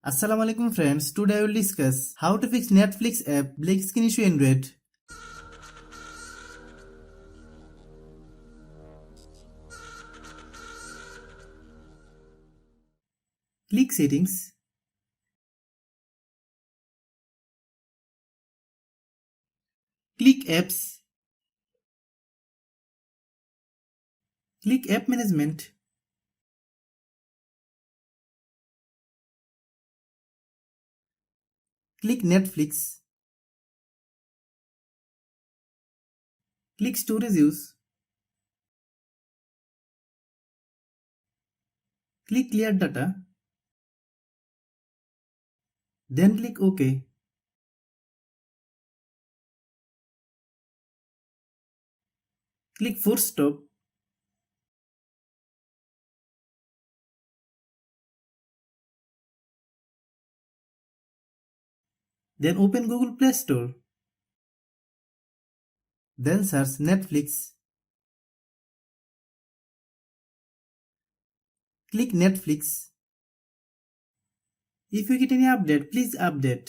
Assalamualaikum friends, today I will discuss how to fix Netflix app black screen issue Android. Click settings. Click apps. Click app management. Click Netflix. Click storage use. Click clear data. Then click OK. Click force stop. Then open Google Play Store. Then search Netflix. Click Netflix. If you get any update, please update.